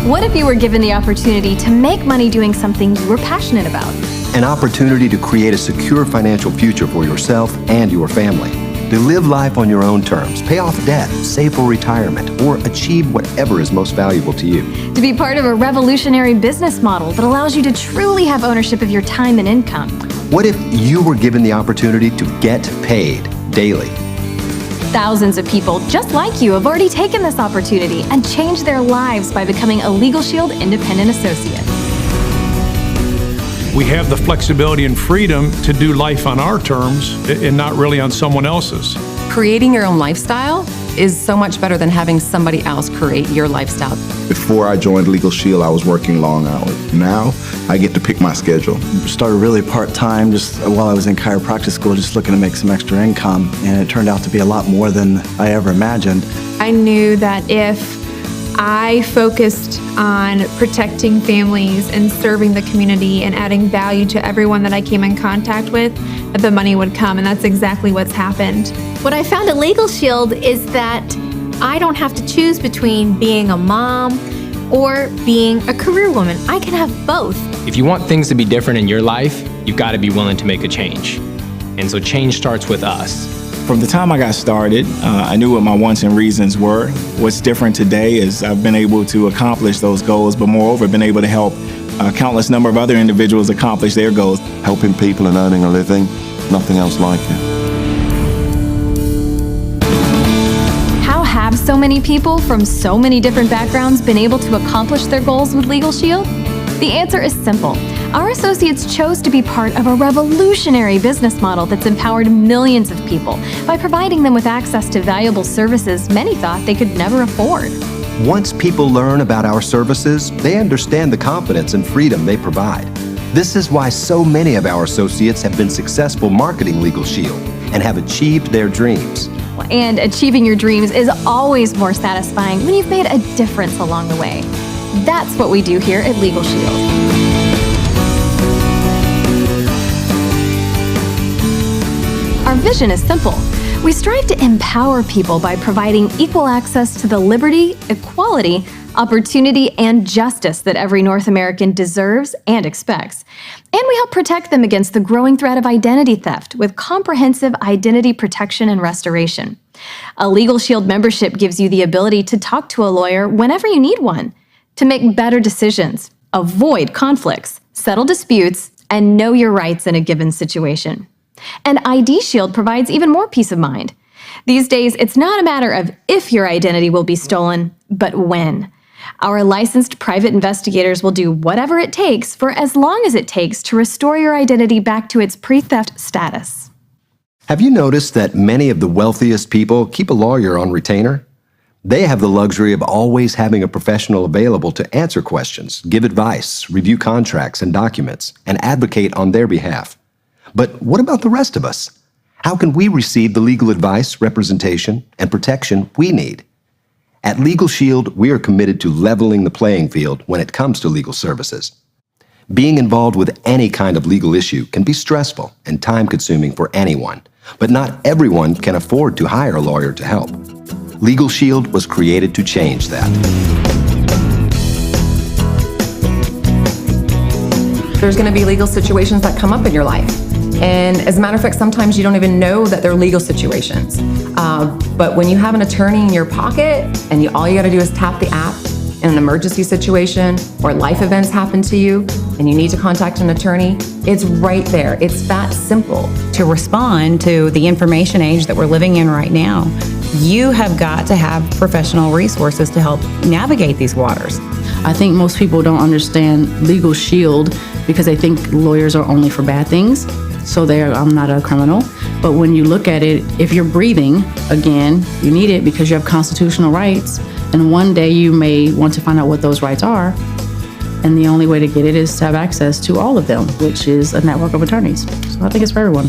What if you were given the opportunity to make money doing something you were passionate about? An opportunity to create a secure financial future for yourself and your family. To live life on your own terms, pay off debt, save for retirement, or achieve whatever is most valuable to you. To be part of a revolutionary business model that allows you to truly have ownership of your time and income. What if you were given the opportunity to get paid daily? Thousands of people just like you have already taken this opportunity and changed their lives by becoming a LegalShield independent associate. We have the flexibility and freedom to do life on our terms and not really on someone else's. Creating your own lifestyle is so much better than having somebody else create your lifestyle. Before I joined LegalShield, I was working long hours. Now, I get to pick my schedule. Started really part-time just while I was in chiropractic school, just looking to make some extra income, and it turned out to be a lot more than I ever imagined. I knew that if I focused on protecting families and serving the community and adding value to everyone that I came in contact with, that the money would come, and that's exactly what's happened. What I found at LegalShield is that I don't have to choose between being a mom or being a career woman. I can have both. If you want things to be different in your life, you've got to be willing to make a change. And so change starts with us. From the time I got started, I knew what my wants and reasons were. What's different today is I've been able to accomplish those goals, but moreover, been able to help a countless number of other individuals accomplish their goals. Helping people and earning a living, nothing else like it. How have so many people from so many different backgrounds been able to accomplish their goals with LegalShield? The answer is simple. Our associates chose to be part of a revolutionary business model that's empowered millions of people by providing them with access to valuable services many thought they could never afford. Once people learn about our services, they understand the confidence and freedom they provide. This is why so many of our associates have been successful marketing LegalShield and have achieved their dreams. And achieving your dreams is always more satisfying when you've made a difference along the way. That's what we do here at LegalShield. Our vision is simple. We strive to empower people by providing equal access to the liberty, equality, opportunity, and justice that every North American deserves and expects. And we help protect them against the growing threat of identity theft with comprehensive identity protection and restoration. A LegalShield membership gives you the ability to talk to a lawyer whenever you need one, to make better decisions, avoid conflicts, settle disputes, and know your rights in a given situation. And ID Shield provides even more peace of mind. These days, it's not a matter of if your identity will be stolen, but when. Our licensed private investigators will do whatever it takes for as long as it takes to restore your identity back to its pre-theft status. Have you noticed that many of the wealthiest people keep a lawyer on retainer? They have the luxury of always having a professional available to answer questions, give advice, review contracts and documents, and advocate on their behalf. But what about the rest of us? How can we receive the legal advice, representation, and protection we need? At LegalShield, we are committed to leveling the playing field when it comes to legal services. Being involved with any kind of legal issue can be stressful and time-consuming for anyone, but not everyone can afford to hire a lawyer to help. LegalShield was created to change that. There's going to be legal situations that come up in your life. And as a matter of fact, sometimes you don't even know that they're legal situations. But when you have an attorney in your pocket and all you got to do is tap the app in an emergency situation or life events happen to you and you need to contact an attorney, it's right there. It's that simple. To respond to the information age that we're living in right now, you have got to have professional resources to help navigate these waters. I think most people don't understand LegalShield because they think lawyers are only for bad things. So I'm not a criminal. But when you look at it, if you're breathing, again, you need it because you have constitutional rights. And one day you may want to find out what those rights are. And the only way to get it is to have access to all of them, which is a network of attorneys. So I think it's for everyone.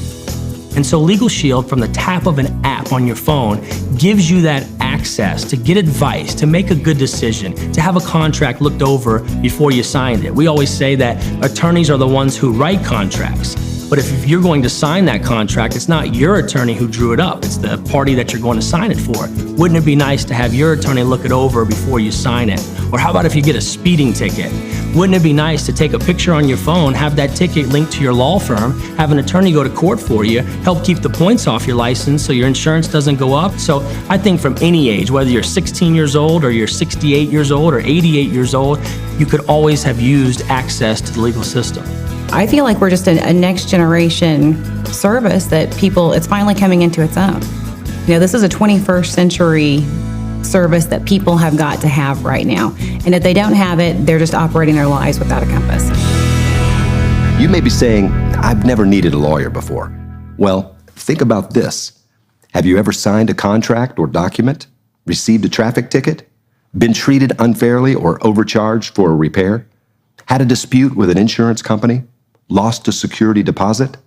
And so LegalShield, from the tap of an app on your phone, gives you that access to get advice, to make a good decision, to have a contract looked over before you signed it. We always say that attorneys are the ones who write contracts, But if you're going to sign that contract, it's not your attorney who drew it up. It's the party that you're going to sign it for. Wouldn't it be nice to have your attorney look it over before you sign it? Or how about if you get a speeding ticket? Wouldn't it be nice to take a picture on your phone, have that ticket linked to your law firm, have an attorney go to court for you, help keep the points off your license so your insurance doesn't go up? So I think from any age, whether you're 16 years old or you're 68 years old or 88 years old, you could always have used access to the legal system. I feel like we're just a next generation service that it's finally coming into its own. You know, this is a 21st century service that people have got to have right now. And if they don't have it, they're just operating their lives without a compass. You may be saying, I've never needed a lawyer before. Well, think about this. Have you ever signed a contract or document, received a traffic ticket, been treated unfairly or overcharged for a repair, had a dispute with an insurance company, lost a security deposit?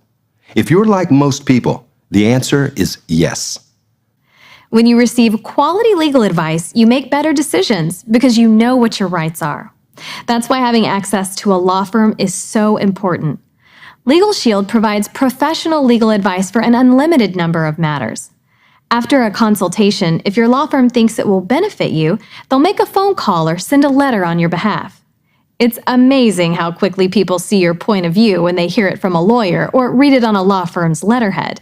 If you're like most people, the answer is yes. When you receive quality legal advice, you make better decisions because you know what your rights are. That's why having access to a law firm is so important. LegalShield provides professional legal advice for an unlimited number of matters. After a consultation, if your law firm thinks it will benefit you, they'll make a phone call or send a letter on your behalf. It's amazing how quickly people see your point of view when they hear it from a lawyer or read it on a law firm's letterhead.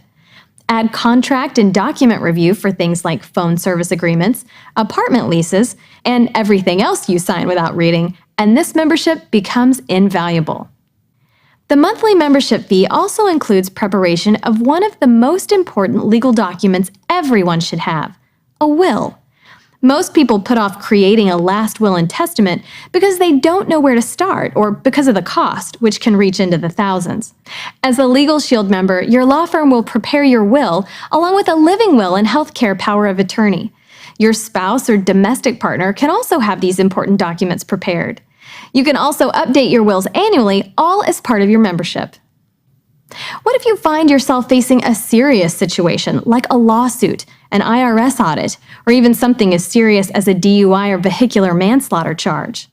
Add contract and document review for things like phone service agreements, apartment leases, and everything else you sign without reading, and this membership becomes invaluable. The monthly membership fee also includes preparation of one of the most important legal documents everyone should have, a will. Most people put off creating a last will and testament because they don't know where to start or because of the cost, which can reach into the thousands. As a LegalShield member, your law firm will prepare your will along with a living will and healthcare power of attorney. Your spouse or domestic partner can also have these important documents prepared. You can also update your wills annually, all as part of your membership. What if you find yourself facing a serious situation like a lawsuit, an IRS audit, or even something as serious as a DUI or vehicular manslaughter charge?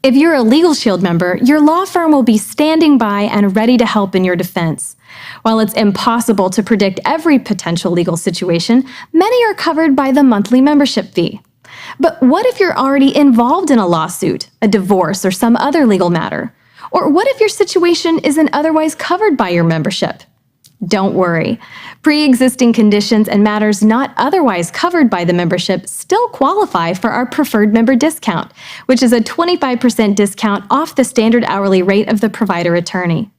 If you're a LegalShield member, your law firm will be standing by and ready to help in your defense. While it's impossible to predict every potential legal situation, many are covered by the monthly membership fee. But what if you're already involved in a lawsuit, a divorce, or some other legal matter? Or what if your situation isn't otherwise covered by your membership? Don't worry. Pre-existing conditions and matters not otherwise covered by the membership still qualify for our preferred member discount, which is a 25% discount off the standard hourly rate of the provider attorney.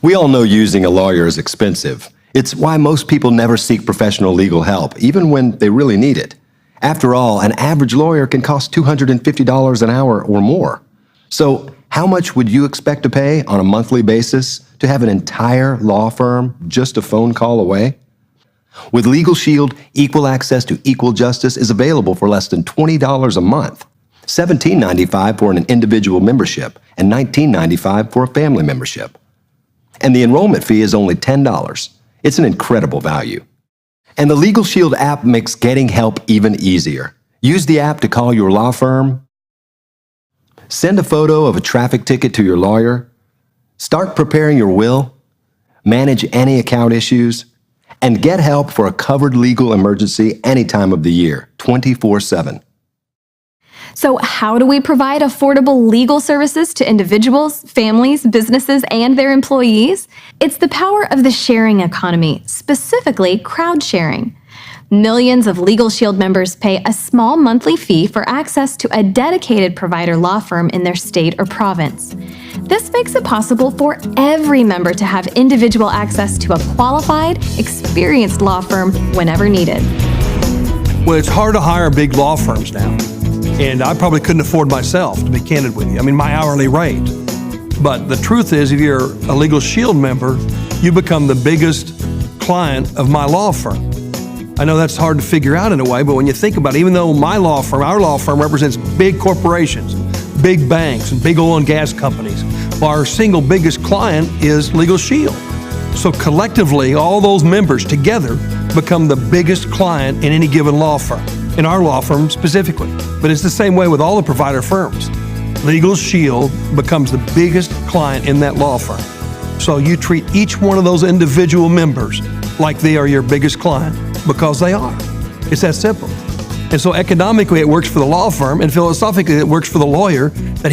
We all know using a lawyer is expensive. It's why most people never seek professional legal help, even when they really need it. After all, an average lawyer can cost $250 an hour or more. So, how much would you expect to pay on a monthly basis to have an entire law firm just a phone call away? With LegalShield, equal access to equal justice is available for less than $20 a month, $17.95 for an individual membership, and $19.95 for a family membership. And the enrollment fee is only $10. It's an incredible value. And the LegalShield app makes getting help even easier. Use the app to call your law firm, send a photo of a traffic ticket to your lawyer, start preparing your will, manage any account issues, and get help for a covered legal emergency any time of the year, 24/7. So how do we provide affordable legal services to individuals, families, businesses, and their employees? It's the power of the sharing economy, specifically crowd sharing. Millions of LegalShield members pay a small monthly fee for access to a dedicated provider law firm in their state or province. This makes it possible for every member to have individual access to a qualified, experienced law firm whenever needed. Well, it's hard to hire big law firms now, and I probably couldn't afford myself, to be candid with you. I mean, my hourly rate. But the truth is, if you're a LegalShield member, you become the biggest client of my law firm. I know that's hard to figure out in a way, but when you think about it, even though my law firm, our law firm represents big corporations, big banks, and big oil and gas companies, well, our single biggest client is LegalShield. So collectively, all those members together become the biggest client in any given law firm, in our law firm specifically. But it's the same way with all the provider firms. LegalShield becomes the biggest client in that law firm. So you treat each one of those individual members like they are your biggest client, because they are. It's that simple. And so economically it works for the law firm, and philosophically it works for the lawyer, that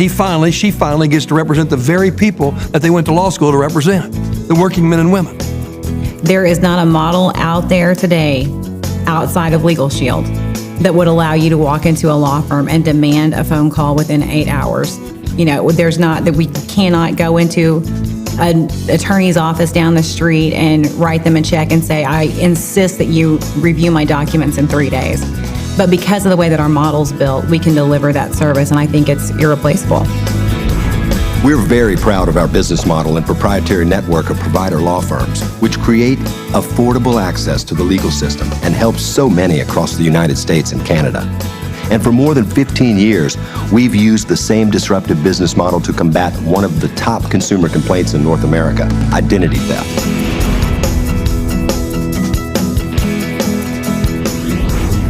she finally gets to represent the very people that they went to law school to represent, the working men and women. There is not a model out there today outside of LegalShield that would allow you to walk into a law firm and demand a phone call within 8 hours. There's not that we cannot go into an attorney's office down the street and write them a check and say, I insist that you review my documents in 3 days. But because of the way that our model's built, we can deliver that service, and I think it's irreplaceable. We're very proud of our business model and proprietary network of provider law firms, which create affordable access to the legal system and help so many across the United States and Canada. And for more than 15 years, we've used the same disruptive business model to combat one of the top consumer complaints in North America, identity theft.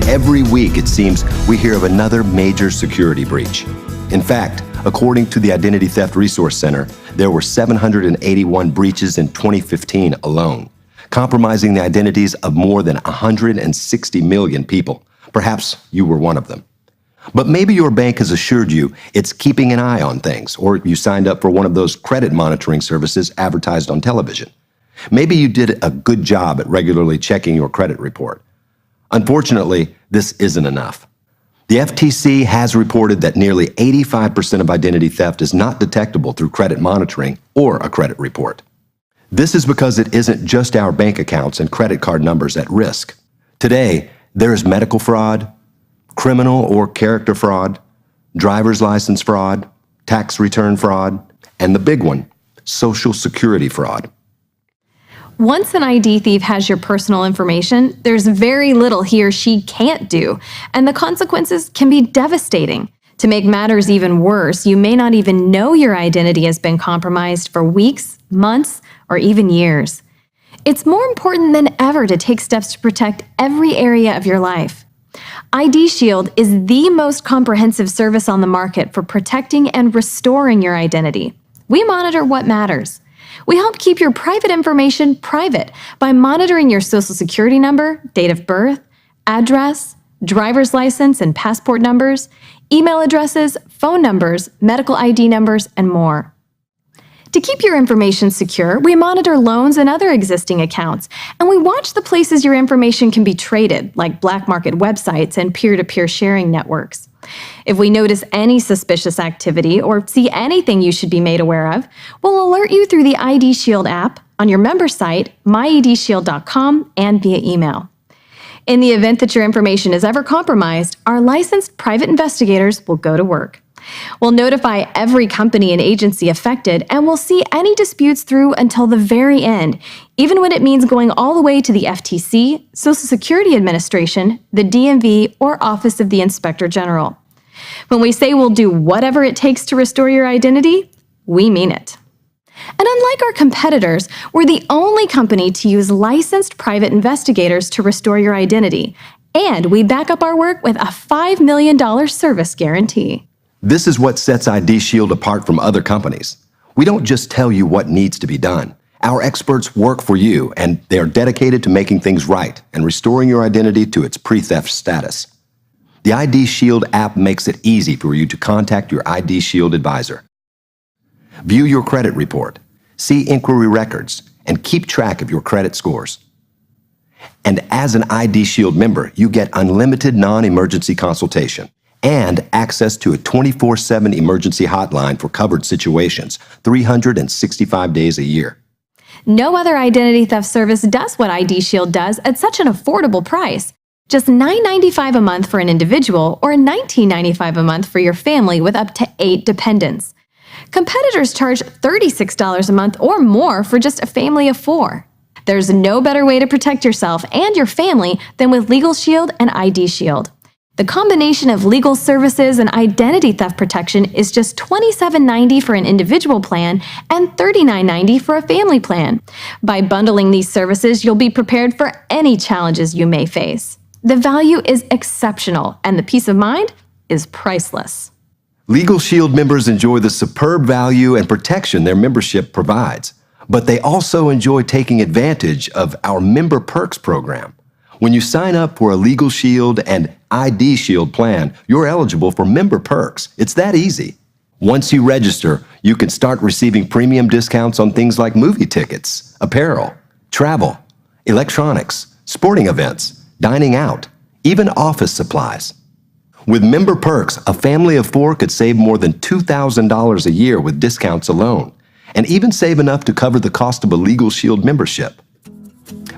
Every week, it seems, we hear of another major security breach. In fact, according to the Identity Theft Resource Center, there were 781 breaches in 2015 alone, compromising the identities of more than 160 million people. Perhaps you were one of them. But maybe your bank has assured you it's keeping an eye on things, or you signed up for one of those credit monitoring services advertised on television. Maybe you did a good job at regularly checking your credit report. Unfortunately, this isn't enough. The FTC has reported that nearly 85% of identity theft is not detectable through credit monitoring or a credit report. This is because it isn't just our bank accounts and credit card numbers at risk. Today, there is medical fraud, criminal or character fraud, driver's license fraud, tax return fraud, and the big one, Social Security fraud. Once an ID thief has your personal information, there's very little he or she can't do, and the consequences can be devastating. To make matters even worse, you may not even know your identity has been compromised for weeks, months, or even years. It's more important than ever to take steps to protect every area of your life. ID Shield is the most comprehensive service on the market for protecting and restoring your identity. We monitor what matters. We help keep your private information private by monitoring your Social Security number, date of birth, address, driver's license and passport numbers, email addresses, phone numbers, medical ID numbers, and more. To keep your information secure, we monitor loans and other existing accounts, and we watch the places your information can be traded, like black market websites and peer-to-peer sharing networks. If we notice any suspicious activity or see anything you should be made aware of, we'll alert you through the ID Shield app, on your member site, myidshield.com, and via email. In the event that your information is ever compromised, our licensed private investigators will go to work. We'll notify every company and agency affected, and we'll see any disputes through until the very end, even when it means going all the way to the FTC, Social Security Administration, the DMV, or Office of the Inspector General. When we say we'll do whatever it takes to restore your identity, we mean it. And unlike our competitors, we're the only company to use licensed private investigators to restore your identity, and we back up our work with a $5 million service guarantee. This is what sets ID Shield apart from other companies. We don't just tell you what needs to be done. Our experts work for you, and they are dedicated to making things right and restoring your identity to its pre-theft status. The ID Shield app makes it easy for you to contact your ID Shield advisor. View your credit report, see inquiry records, and keep track of your credit scores. And as an ID Shield member, you get unlimited non-emergency consultation and access to a 24/7 emergency hotline for covered situations, 365 days a year. No other identity theft service does what ID Shield does at such an affordable price. Just $9.95 a month for an individual or $19.95 a month for your family with up to 8 dependents. Competitors charge $36 a month or more for just a family of 4. There's no better way to protect yourself and your family than with LegalShield and ID Shield. The combination of legal services and identity theft protection is just $27.90 for an individual plan and $39.90 for a family plan. By bundling these services, you'll be prepared for any challenges you may face. The value is exceptional, and the peace of mind is priceless. LegalShield members enjoy the superb value and protection their membership provides. But they also enjoy taking advantage of our Member Perks program. When you sign up for a LegalShield and ID Shield plan, you're eligible for Member Perks. It's that easy. Once you register, you can start receiving premium discounts on things like movie tickets, apparel, travel, electronics, sporting events, dining out, even office supplies. With Member Perks, a family of 4 could save more than $2,000 a year with discounts alone, and even save enough to cover the cost of a LegalShield membership.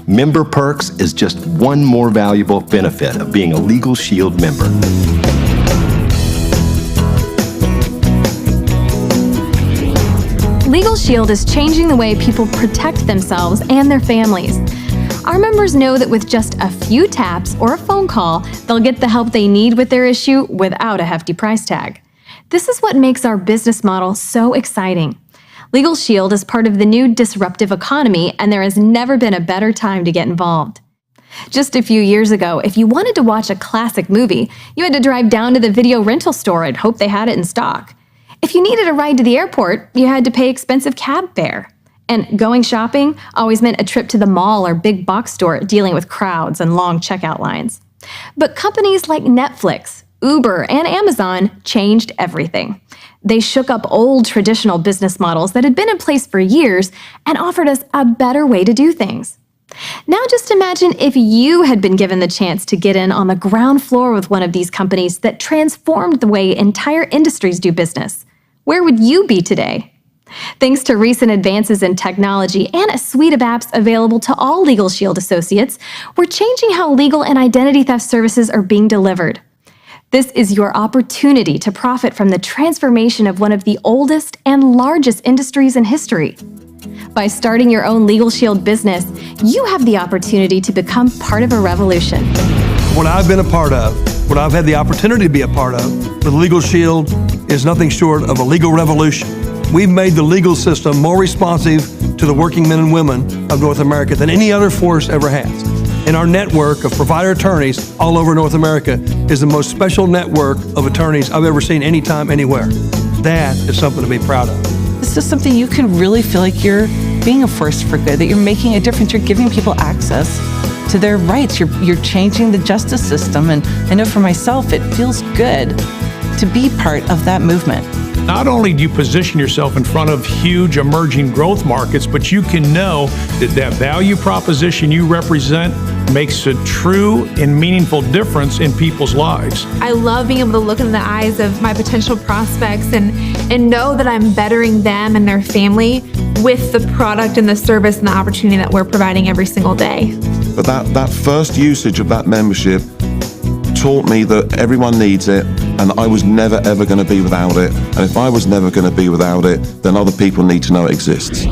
Member Perks is just one more valuable benefit of being a LegalShield member. LegalShield is changing the way people protect themselves and their families. Our members know that with just a few taps or a phone call, they'll get the help they need with their issue without a hefty price tag. This is what makes our business model so exciting. LegalShield is part of the new disruptive economy, and there has never been a better time to get involved. Just a few years ago, if you wanted to watch a classic movie, you had to drive down to the video rental store and hope they had it in stock. If you needed a ride to the airport, you had to pay expensive cab fare. And going shopping always meant a trip to the mall or big box store dealing with crowds and long checkout lines. But companies like Netflix, Uber, and Amazon changed everything. They shook up old traditional business models that had been in place for years and offered us a better way to do things. Now just imagine if you had been given the chance to get in on the ground floor with one of these companies that transformed the way entire industries do business. Where would you be today? Thanks to recent advances in technology and a suite of apps available to all LegalShield associates, we're changing how legal and identity theft services are being delivered. This is your opportunity to profit from the transformation of one of the oldest and largest industries in history. By starting your own LegalShield business, you have the opportunity to become part of a revolution. What I've been a part of, what I've had the opportunity to be a part of with LegalShield is nothing short of a legal revolution. We've made the legal system more responsive to the working men and women of North America than any other force ever has. And our network of provider attorneys all over North America is the most special network of attorneys I've ever seen anytime, anywhere. That is something to be proud of. This is something you can really feel like you're being a force for good, that you're making a difference, you're giving people access to their rights, you're changing the justice system. And I know for myself, it feels good to be part of that movement. Not only do you position yourself in front of huge emerging growth markets, but you can know that that value proposition you represent makes a true and meaningful difference in people's lives. I love being able to look in the eyes of my potential prospects and know that I'm bettering them and their family with the product and the service and the opportunity that we're providing every single day. But that first usage of that membership taught me that everyone needs it, and I was never ever going to be without it. And if I was never going to be without it, then other people need to know it exists.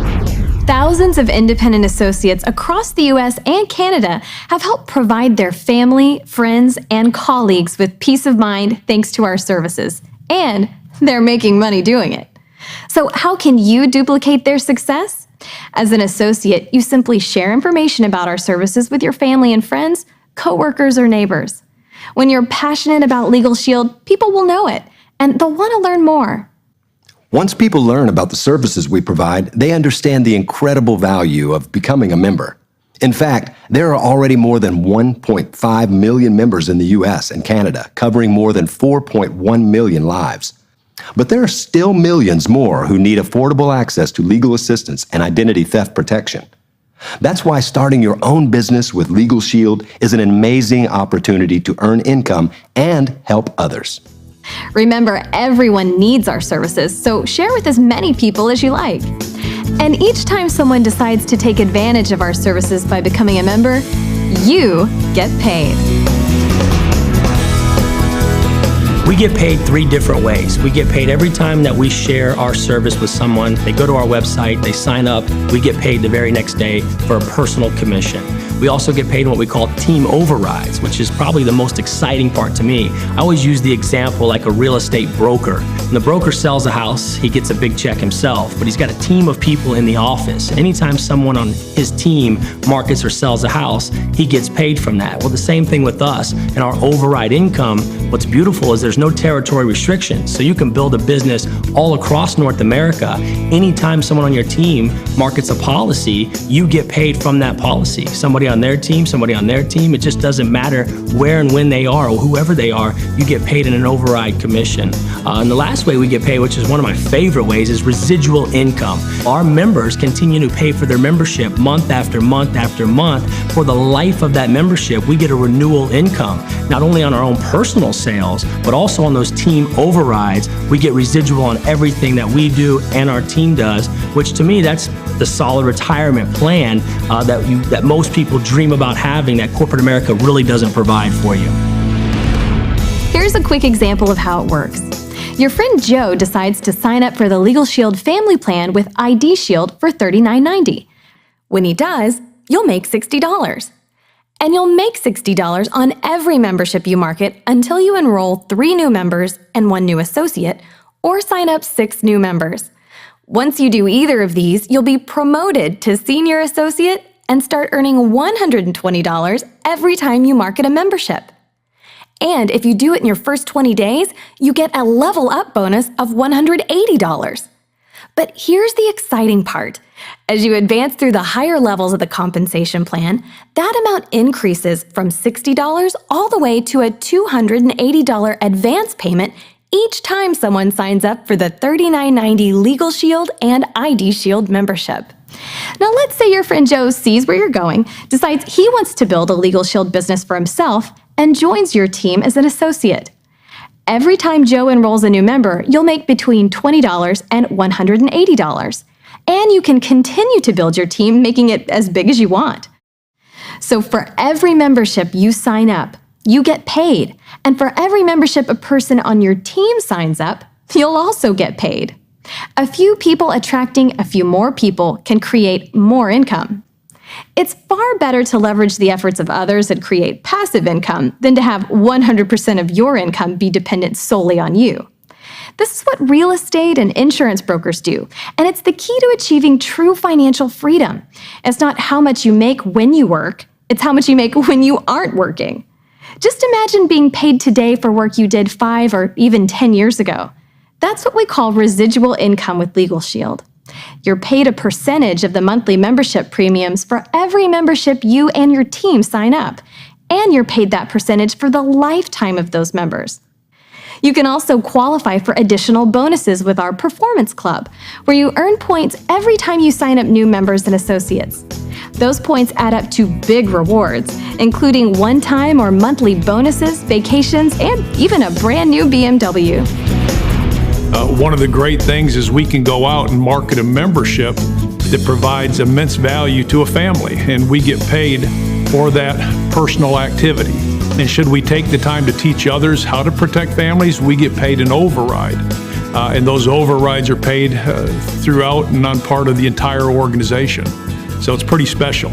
Thousands of independent associates across the U.S. and Canada have helped provide their family, friends, and colleagues with peace of mind thanks to our services. And they're making money doing it. So how can you duplicate their success? As an associate, you simply share information about our services with your family and friends, coworkers, or neighbors. When you're passionate about LegalShield, people will know it, and they'll want to learn more. Once people learn about the services we provide, they understand the incredible value of becoming a member. In fact, there are already more than 1.5 million members in the U.S. and Canada, covering more than 4.1 million lives. But there are still millions more who need affordable access to legal assistance and identity theft protection. That's why starting your own business with LegalShield is an amazing opportunity to earn income and help others. Remember, everyone needs our services, so share with as many people as you like. And each time someone decides to take advantage of our services by becoming a member, you get paid. We get paid 3 different ways. We get paid every time that we share our service with someone. They go to our website, they sign up, we get paid the very next day for a personal commission. We also get paid in what we call team overrides, which is probably the most exciting part to me. I always use the example like a real estate broker. When the broker sells a house, he gets a big check himself, but he's got a team of people in the office. Anytime someone on his team markets or sells a house, he gets paid from that. Well, the same thing with us and our override income. What's beautiful is there's no territory restrictions, so you can build a business all across North America. Anytime someone on your team markets a policy, you get paid from that policy. Somebody on their team, somebody on their team, it just doesn't matter where and when they are or whoever they are, you get paid in an override commission. And the last way we get paid, which is one of my favorite ways, is residual income. Our members continue to pay for their membership month after month after month. For the life of that membership, we get a renewal income, not only on our own personal sales, but also on those team overrides. We get residual on everything that we do and our team does, which to me, that's the solid retirement plan that most people dream about having that corporate America really doesn't provide for you. Here's a quick example of how it works. Your friend Joe decides to sign up for the LegalShield family plan with ID Shield for $39.90. When he does, you'll make $60. And you'll make $60 on every membership you market until you enroll 3 new members and 1 new associate, or sign up 6 new members. Once you do either of these, you'll be promoted to senior associate and start earning $120 every time you market a membership. And if you do it in your first 20 days, you get a level up bonus of $180. But here's the exciting part. As you advance through the higher levels of the compensation plan, that amount increases from $60 all the way to a $280 advance payment each time someone signs up for the $39.90 LegalShield and ID Shield membership. Now let's say your friend Joe sees where you're going, decides he wants to build a LegalShield business for himself, and joins your team as an associate. Every time Joe enrolls a new member, you'll make between $20 and $180. And you can continue to build your team, making it as big as you want. So for every membership you sign up, you get paid. And for every membership a person on your team signs up, you'll also get paid. A few people attracting a few more people can create more income. It's far better to leverage the efforts of others and create passive income than to have 100% of your income be dependent solely on you. This is what real estate and insurance brokers do, and it's the key to achieving true financial freedom. It's not how much you make when you work, it's how much you make when you aren't working. Just imagine being paid today for work you did 5 or even 10 years ago. That's what we call residual income with LegalShield. You're paid a percentage of the monthly membership premiums for every membership you and your team sign up, and you're paid that percentage for the lifetime of those members. You can also qualify for additional bonuses with our Performance Club, where you earn points every time you sign up new members and associates. Those points add up to big rewards, including one-time or monthly bonuses, vacations, and even a brand new BMW. One of the great things is we can go out and market a membership that provides immense value to a family, and we get paid for that personal activity. And should we take the time to teach others how to protect families, we get paid an override. And those overrides are paid throughout and on part of the entire organization. So it's pretty special.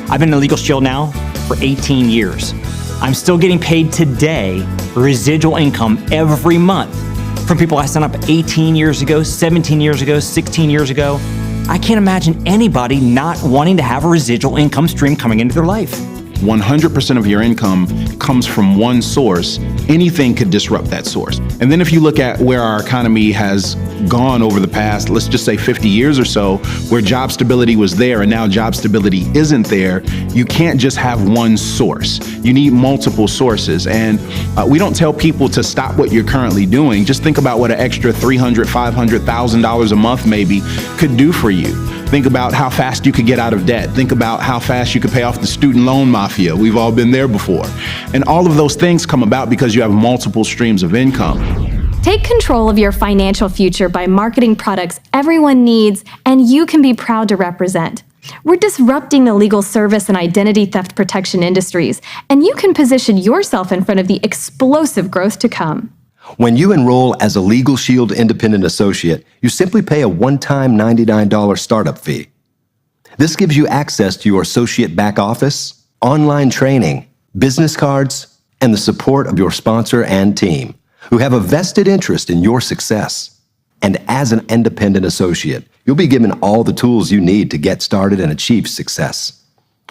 I've been in LegalShield now for 18 years. I'm still getting paid today residual income every month from people I signed up 18 years ago, 17 years ago, 16 years ago. I can't imagine anybody not wanting to have a residual income stream coming into their life. 100% of your income comes from one source. Anything could disrupt that source. And then if you look at where our economy has gone over the past, let's just say 50 years or so, where job stability was there and now job stability isn't there, you can't just have one source. You need multiple sources. And we don't tell people to stop what you're currently doing. Just think about what an extra $300,000, $500,000 a month maybe could do for you. Think about how fast you could get out of debt. Think about how fast you could pay off the student loan mafia. We've all been there before. And all of those things come about because you have multiple streams of income. Take control of your financial future by marketing products everyone needs and you can be proud to represent. We're disrupting the legal service and identity theft protection industries, and you can position yourself in front of the explosive growth to come. When you enroll as a LegalShield independent associate, you simply pay a one-time $99 startup fee. This gives you access to your associate back office, online training, business cards, and the support of your sponsor and team, who have a vested interest in your success. And as an independent associate, you'll be given all the tools you need to get started and achieve success.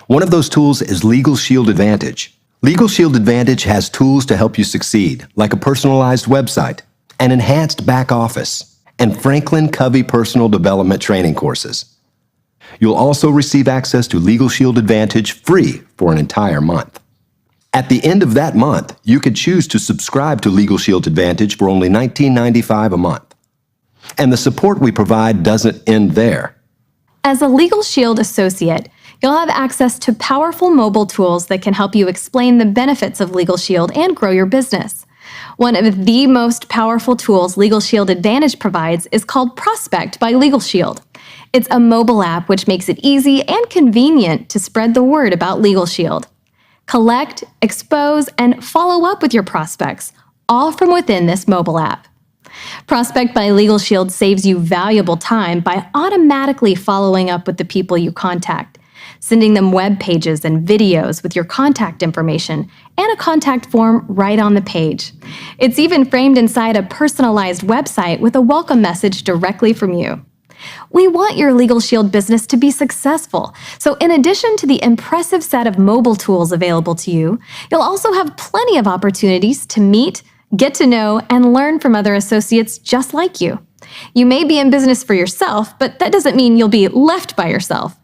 One of those tools is LegalShield Advantage. LegalShield Advantage has tools to help you succeed, like a personalized website, an enhanced back office, and Franklin Covey personal development training courses. You'll also receive access to LegalShield Advantage free for an entire month. At the end of that month, you could choose to subscribe to LegalShield Advantage for only $19.95 a month. And the support we provide doesn't end there. As a LegalShield associate, you'll have access to powerful mobile tools that can help you explain the benefits of LegalShield and grow your business. One of the most powerful tools LegalShield Advantage provides is called Prospect by LegalShield. It's a mobile app which makes it easy and convenient to spread the word about LegalShield. Collect, expose, and follow up with your prospects, all from within this mobile app. Prospect by LegalShield saves you valuable time by automatically following up with the people you contact, sending them web pages and videos with your contact information and a contact form right on the page. It's even framed inside a personalized website with a welcome message directly from you. We want your LegalShield business to be successful, so in addition to the impressive set of mobile tools available to you, you'll also have plenty of opportunities to meet, get to know, and learn from other associates just like you. You may be in business for yourself, but that doesn't mean you'll be left by yourself.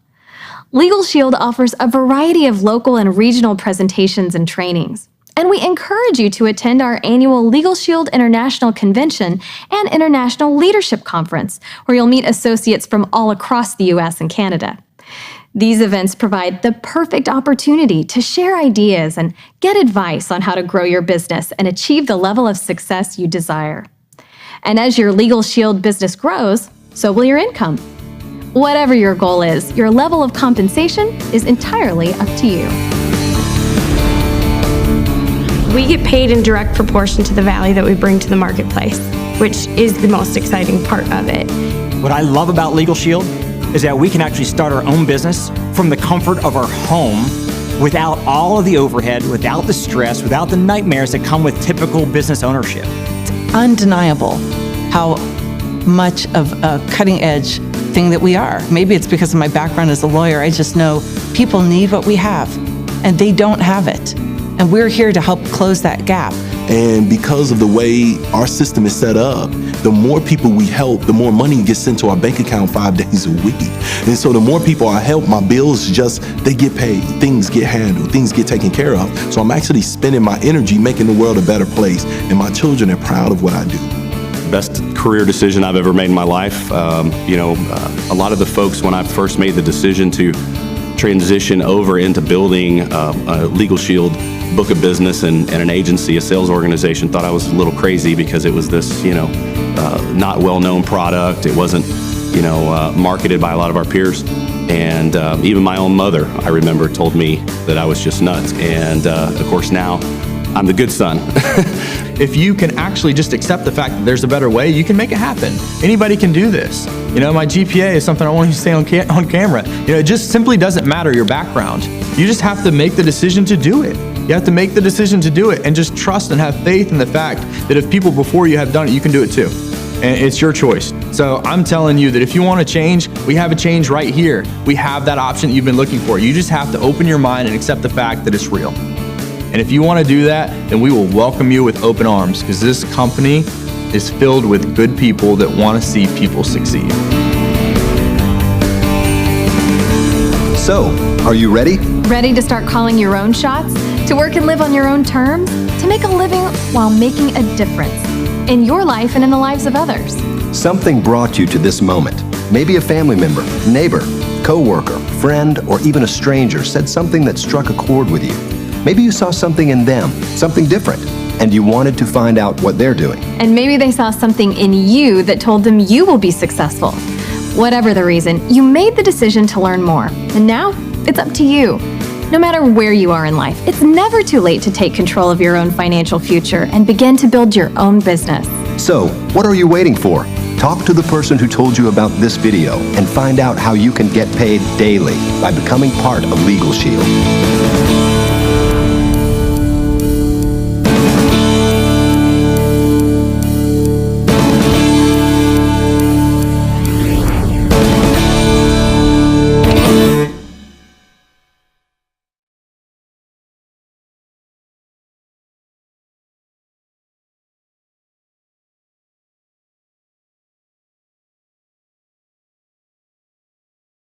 LegalShield offers a variety of local and regional presentations and trainings. And we encourage you to attend our annual LegalShield International Convention and International Leadership Conference, where you'll meet associates from all across the U.S. and Canada. These events provide the perfect opportunity to share ideas and get advice on how to grow your business and achieve the level of success you desire. And as your LegalShield business grows, so will your income. Whatever your goal is, your level of compensation is entirely up to you. We get paid in direct proportion to the value that we bring to the marketplace, which is the most exciting part of it. What I love about LegalShield is that we can actually start our own business from the comfort of our home without all of the overhead, without the stress, without the nightmares that come with typical business ownership. It's undeniable how much of a cutting edge thing that we are. Maybe it's because of my background as a lawyer. I just know people need what we have, and they don't have it. And we're here to help close that gap. And because of the way our system is set up, the more people we help, the more money gets sent to our bank account 5 days a week. And so the more people I help, my bills they get paid, things get handled, things get taken care of. So I'm actually spending my energy making the world a better place, and my children are proud of what I do. Best career decision I've ever made in my life. A lot of the folks, when I first made the decision to transition over into building a LegalShield book of business and an agency, a sales organization, thought I was a little crazy because it was this, not well-known product. It wasn't, marketed by a lot of our peers. And even my own mother, I remember, told me that I was just nuts. And of course now, I'm the good son. If you can actually just accept the fact that there's a better way, you can make it happen. Anybody can do this. My GPA is something I want you to say on camera. It just simply doesn't matter your background. You just have to make the decision to do it. You have to make the decision to do it and just trust and have faith in the fact that if people before you have done it, you can do it too. And it's your choice. So I'm telling you that if you want to change, we have a change right here. We have that option that you've been looking for. You just have to open your mind and accept the fact that it's real. And if you want to do that, then we will welcome you with open arms, because this company is filled with good people that want to see people succeed. So, are you ready? Ready to start calling your own shots? To work and live on your own terms? To make a living while making a difference in your life and in the lives of others? Something brought you to this moment. Maybe a family member, neighbor, coworker, friend, or even a stranger said something that struck a chord with you. Maybe you saw something in them, something different, and you wanted to find out what they're doing. And maybe they saw something in you that told them you will be successful. Whatever the reason, you made the decision to learn more. And now, it's up to you. No matter where you are in life, it's never too late to take control of your own financial future and begin to build your own business. So, what are you waiting for? Talk to the person who told you about this video and find out how you can get paid daily by becoming part of LegalShield.